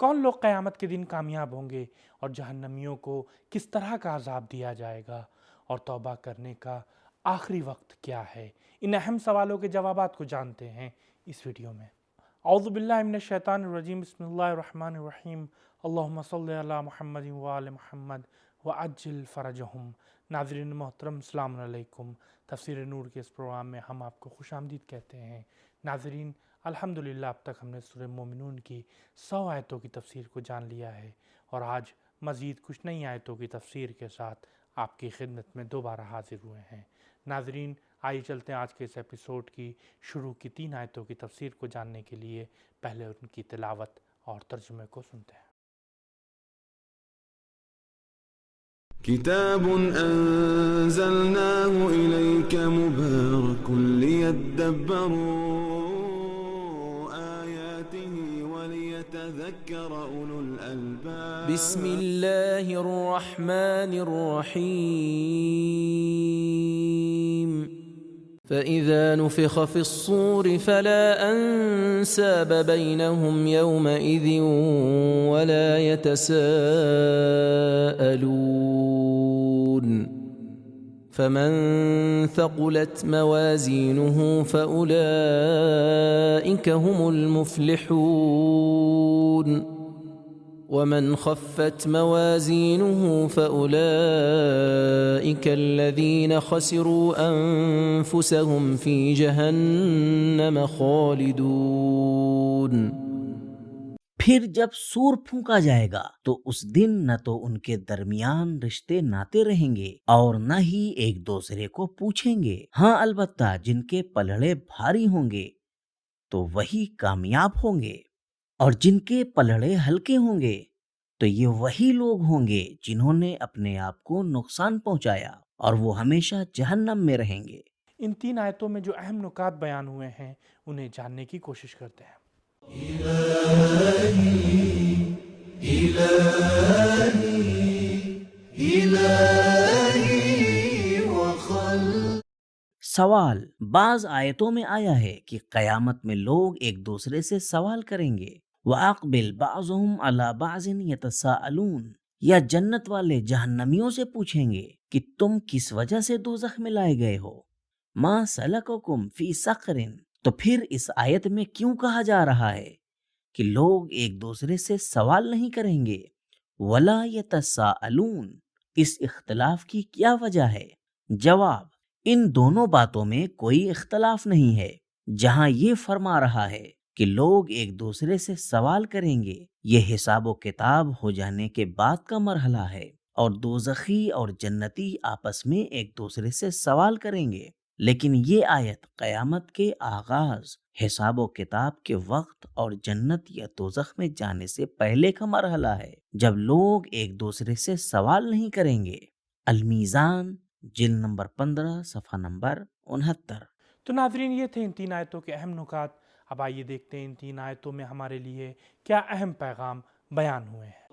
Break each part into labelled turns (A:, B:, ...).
A: کون لوگ قیامت کے دن کامیاب ہوں گے اور جہنمیوں کو کس طرح کا عذاب دیا جائے گا، اور توبہ کرنے کا آخری وقت کیا ہے؟ ان اہم سوالوں کے جوابات کو جانتے ہیں اس ویڈیو میں۔ اعوذ باللہ من الشیطان الرجیم، بسم اللہ الرحمن الرحیم، اللہم صلی علی محمد وآل محمد وعجل فرجہم۔ ناظرین محترم، السلام علیکم۔ تفسیر نور کے اس پروگرام میں ہم آپ کو خوش آمدید کہتے ہیں۔ ناظرین، الحمدللہ اب تک ہم نے سورہ مومنون کی 100 آیتوں کی تفسیر کو جان لیا ہے، اور آج مزید کچھ نئی آیتوں کی تفسیر کے ساتھ آپ کی خدمت میں دوبارہ حاضر ہوئے ہیں۔ ناظرین، آئیے چلتے ہیں آج کے اس ایپیسوڈ کی شروع کی 3 آیتوں کی تفسیر کو جاننے کے لیے پہلے ان کی تلاوت اور ترجمے کو سنتے ہیں۔
B: كتاب أنزلناه إليك مبارك ليدبروا آياته وليتذكر أولو الألباب
C: بسم الله الرحمن الرحيم فإذا نفخ في الصور فلا أنساب بينهم يومئذ ولا يتساءلون فمن ثقلت موازينه فأولئك هم المفلحون ومن خفت موازينه فأولئك الذين خسروا أنفسهم في جهنم خالدون۔
D: پھر جب سور پھونکا جائے گا تو اس دن نہ تو ان کے درمیان رشتے ناتے رہیں گے اور نہ ہی ایک دوسرے کو پوچھیں گے۔ ہاں، البتہ جن کے پلڑے بھاری ہوں گے تو وہی کامیاب ہوں گے، اور جن کے پلڑے ہلکے ہوں گے تو یہ وہی لوگ ہوں گے جنہوں نے اپنے آپ کو نقصان پہنچایا، اور وہ ہمیشہ جہنم میں رہیں گے۔
A: ان 3 آیتوں میں جو اہم نکات بیان ہوئے ہیں انہیں جاننے کی کوشش کرتے ہیں۔
D: سوال بعض آیتوں میں آیا ہے کہ قیامت میں لوگ ایک دوسرے سے سوال کریں گے، وَأَقْبِلْ بَعْضُهُمْ عَلَى بَعْضٍ يَتَسَاءَلُونَ، یا جنت والے جہنمیوں سے پوچھیں گے کہ تم کس وجہ سے دوزخ میں لائے گئے ہو، مَا سَلَكَكُمْ فِي سَقَرٍ، تو پھر اس آیت میں کیوں کہا جا رہا ہے کہ لوگ ایک دوسرے سے سوال نہیں کریں گے؟ وَلَا يَتَسَاءَلُونَ، اس اختلاف کی کیا وجہ ہے؟ جواب، ان دونوں باتوں میں کوئی اختلاف نہیں ہے۔ جہاں یہ فرما رہا ہے کہ لوگ ایک دوسرے سے سوال کریں گے، یہ حساب و کتاب ہو جانے کے بعد کا مرحلہ ہے، اور دوزخی اور جنتی آپس میں ایک دوسرے سے سوال کریں گے۔ لیکن یہ آیت قیامت کے آغاز، حساب و کتاب کے وقت اور جنت یا دوزخ میں جانے سے پہلے کا مرحلہ ہے، جب لوگ ایک دوسرے سے سوال نہیں کریں گے۔ المیزان، جلد نمبر 15، صفحہ نمبر 69۔
A: تو ناظرین، یہ تھے ان 3 آیتوں کے اہم نکات۔ اب آئیے دیکھتے ہیں ان 3 آیتوں میں ہمارے لیے کیا اہم پیغام بیان ہوئے ہیں۔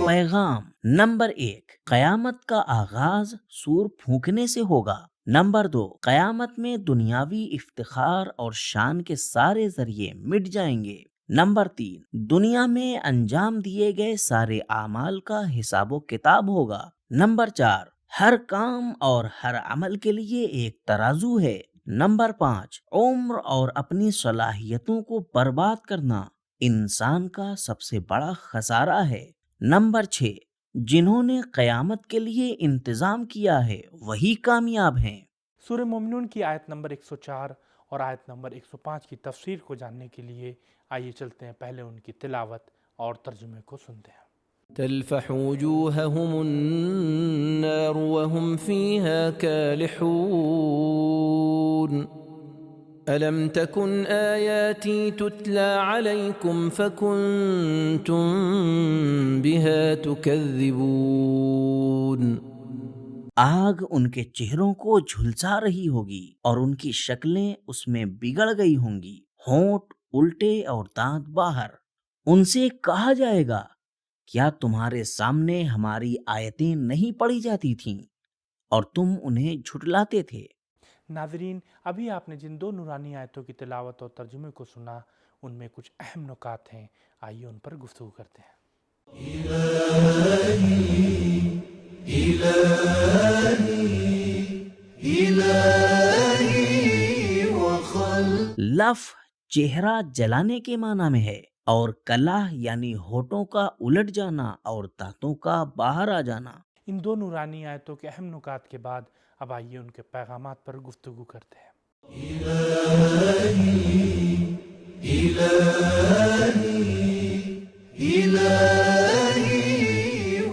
D: پیغام نمبر 1، قیامت کا آغاز سور پھونکنے سے ہوگا۔ نمبر 2، قیامت میں دنیاوی افتخار اور شان کے سارے ذریعے مٹ جائیں گے۔ نمبر 3، دنیا میں انجام دیے گئے سارے اعمال کا حساب و کتاب ہوگا۔ نمبر 4، ہر کام اور ہر عمل کے لیے ایک ترازو ہے۔ نمبر 5، عمر اور اپنی صلاحیتوں کو برباد کرنا انسان کا سب سے بڑا خسارہ ہے۔ نمبر 6، جنہوں نے قیامت کے لیے انتظام کیا ہے وہی کامیاب ہیں۔
A: سورہ مومنون کی آیت نمبر 104 اور آیت نمبر 105 کی تفسیر کو جاننے کے لیے آئیے چلتے ہیں پہلے ان کی تلاوت اور ترجمے کو سنتے ہیں۔
C: تلفح وجوههم النار وهم فيها كالحون ألم تكن آياتي تتلى عليكم فكنتم بها تكذبون۔
D: آگ ان کے چہروں کو جھلسا رہی ہوگی اور ان کی شکلیں اس میں بگڑ گئی ہوں گی، ہونٹ الٹے اور دانت باہر۔ ان سے کہا جائے گا، کیا تمہارے سامنے ہماری آیتیں نہیں پڑھی جاتی تھیں؟ اور تم انہیں جھٹلاتے تھے۔
A: ناظرین، ابھی آپ نے جن 2 نورانی آیتوں کی تلاوت اور ترجمے کو سنا، ان میں کچھ اہم نکات ہیں، آئیے ان پر گفتگو کرتے ہیں۔
D: لف چہرہ جلانے کے معنی میں ہے، اور کلہ یعنی ہونٹوں کا الٹ جانا اور دانتوں کا باہر آ جانا۔
A: ان 2 نورانی آیتوں کے اہم نکات کے بعد اب آئیے ان کے پیغامات پر گفتگو کرتے ہیں۔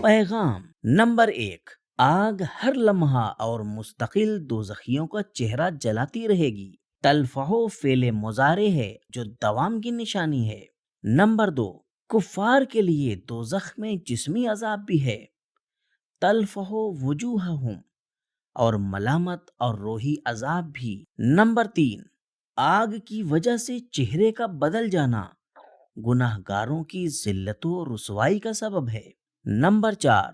D: پیغام نمبر 1، آگ ہر لمحہ اور مستقل دوزخیوں کا چہرہ جلاتی رہے گی۔ تلفحو فعل مضارع ہے جو دوام کی نشانی ہے۔ نمبر 2، کفار کے لیے دوزخ میں جسمی عذاب بھی ہے، تلفحو وجوہہم، اور ملامت اور روحی عذاب بھی۔ نمبر 3، آگ کی وجہ سے چہرے کا بدل جانا گناہ گاروں کی ذلت و رسوائی کا سبب ہے۔ نمبر 4،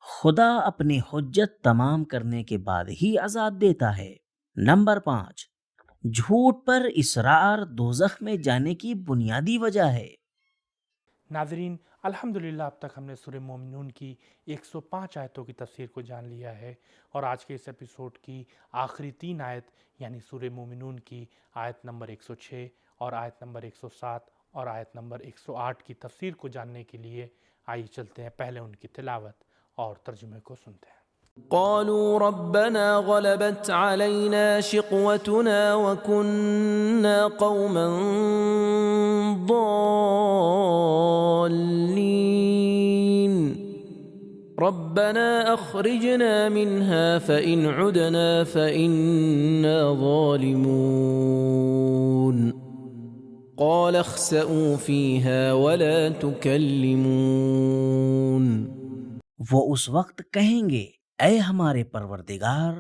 D: خدا اپنی حجت تمام کرنے کے بعد ہی عذاب دیتا ہے۔ نمبر 5، جھوٹ پر اصرار دوزخ میں جانے کی بنیادی وجہ ہے۔
A: ناظرین، الحمدللہ اب تک ہم نے سورہ مومنون کی 105 آیتوں کی تفسیر کو جان لیا ہے، اور آج کے اس ایپیسوڈ کی آخری 3 آیت یعنی سورہ مومنون کی آیت نمبر 106 اور آیت نمبر 107 اور آیت نمبر 108 کی تفسیر کو جاننے کے لیے آئیے چلتے ہیں پہلے ان کی تلاوت اور ترجمے کو سنتے ہیں۔
C: قالوا ربنا غلبت علينا شقوتنا وكنا قوما ضالين ربنا أخرجنا منها فإن عدنا فإنا ظالمون قال اخسئوا فيها ولا تكلمون۔
D: وہ اس وقت کہیں گے، اے ہمارے پروردگار،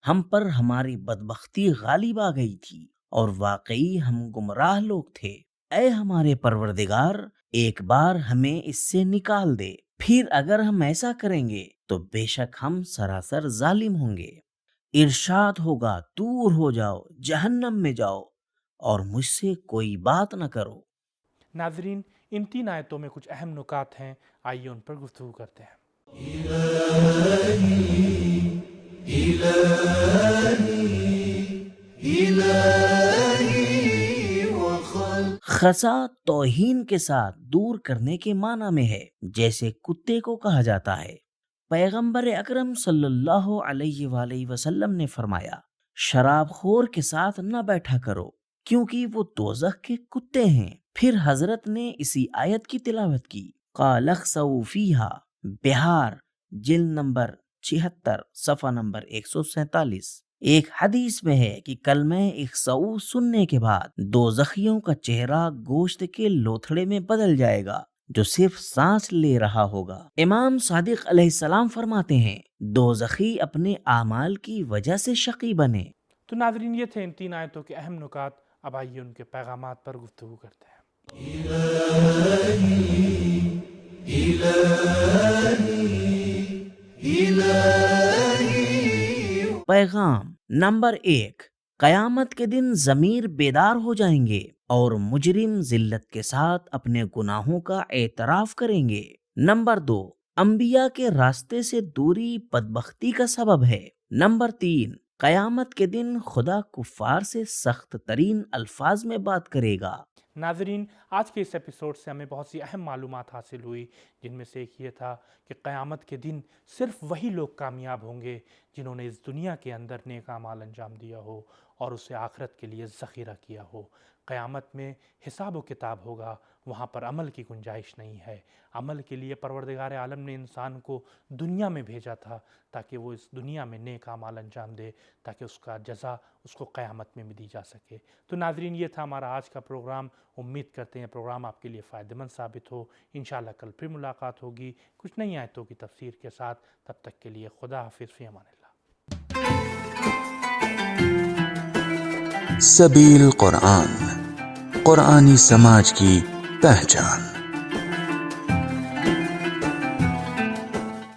D: ہم پر ہماری بدبختی غالب آ گئی تھی اور واقعی ہم گمراہ لوگ تھے۔ اے ہمارے پروردگار، ایک بار ہمیں اس سے نکال دے، پھر اگر ہم ایسا کریں گے تو بے شک ہم سراسر ظالم ہوں گے۔ ارشاد ہوگا، دور ہو جاؤ، جہنم میں جاؤ اور مجھ سے کوئی بات نہ کرو۔
A: ناظرین، ان 3 آیتوں میں کچھ اہم نکات ہیں، آئیے ان پر گفتگو کرتے ہیں۔
D: خسا توہین کے ساتھ دور کرنے کے معنی میں ہے، جیسے کتے کو کہا جاتا ہے۔ پیغمبر اکرم صلی اللہ علیہ وآلہ وسلم نے فرمایا، شراب خور کے ساتھ نہ بیٹھا کرو کیونکہ وہ دوزخ کے کتے ہیں۔ پھر حضرت نے اسی آیت کی تلاوت کی، قال اخسؤوا فیہا، بہار، جلد نمبر 76، صفحہ نمبر 147۔ ایک حدیث میں ہے کہ کلمہ اخسؤ سننے کے بعد دوزخیوں کا چہرہ گوشت کے لوتھڑے میں بدل جائے گا جو صرف سانس لے رہا ہوگا۔ امام صادق علیہ السلام فرماتے ہیں، دوزخی اپنے اعمال کی وجہ سے شقی بنے۔
A: تو ناظرین، یہ تھے ان 3 آیتوں کے اہم نکات، اب آئیے ان کے پیغامات پر گفتگو کرتے ہیں۔
D: پیغام نمبر 1، قیامت کے دن ضمیر بیدار ہو جائیں گے اور مجرم ذلت کے ساتھ اپنے گناہوں کا اعتراف کریں گے۔ نمبر 2، انبیاء کے راستے سے دوری بدبختی کا سبب ہے۔ نمبر 3، قیامت کے دن خدا کفار سے سخت ترین الفاظ میں بات کرے گا۔
A: ناظرین، آج کے اس ایپیسوڈ سے ہمیں بہت سی اہم معلومات حاصل ہوئی، جن میں سے ایک یہ تھا کہ قیامت کے دن صرف وہی لوگ کامیاب ہوں گے جنہوں نے اس دنیا کے اندر نیک اعمال انجام دیا ہو اور اسے آخرت کے لیے ذخیرہ کیا ہو۔ قیامت میں حساب و کتاب ہوگا، وہاں پر عمل کی گنجائش نہیں ہے۔ عمل کے لیے پروردگار عالم نے انسان کو دنیا میں بھیجا تھا تاکہ وہ اس دنیا میں نیک اعمال انجام دے، تاکہ اس کا جزا اس کو قیامت میں دی جا سکے۔ تو ناظرین، یہ تھا ہمارا آج کا پروگرام۔ امید کرتے ہیں پروگرام آپ کے لیے فائدہ مند ثابت ہو۔ انشاءاللہ کل پھر ملاقات ہوگی کچھ نئی آیتوں کی تفسیر کے ساتھ۔ تب تک کے لیے خدا حافظ، فی امان اللہ۔
E: سبیل قرآن، قرآنی سماج کی پہچان۔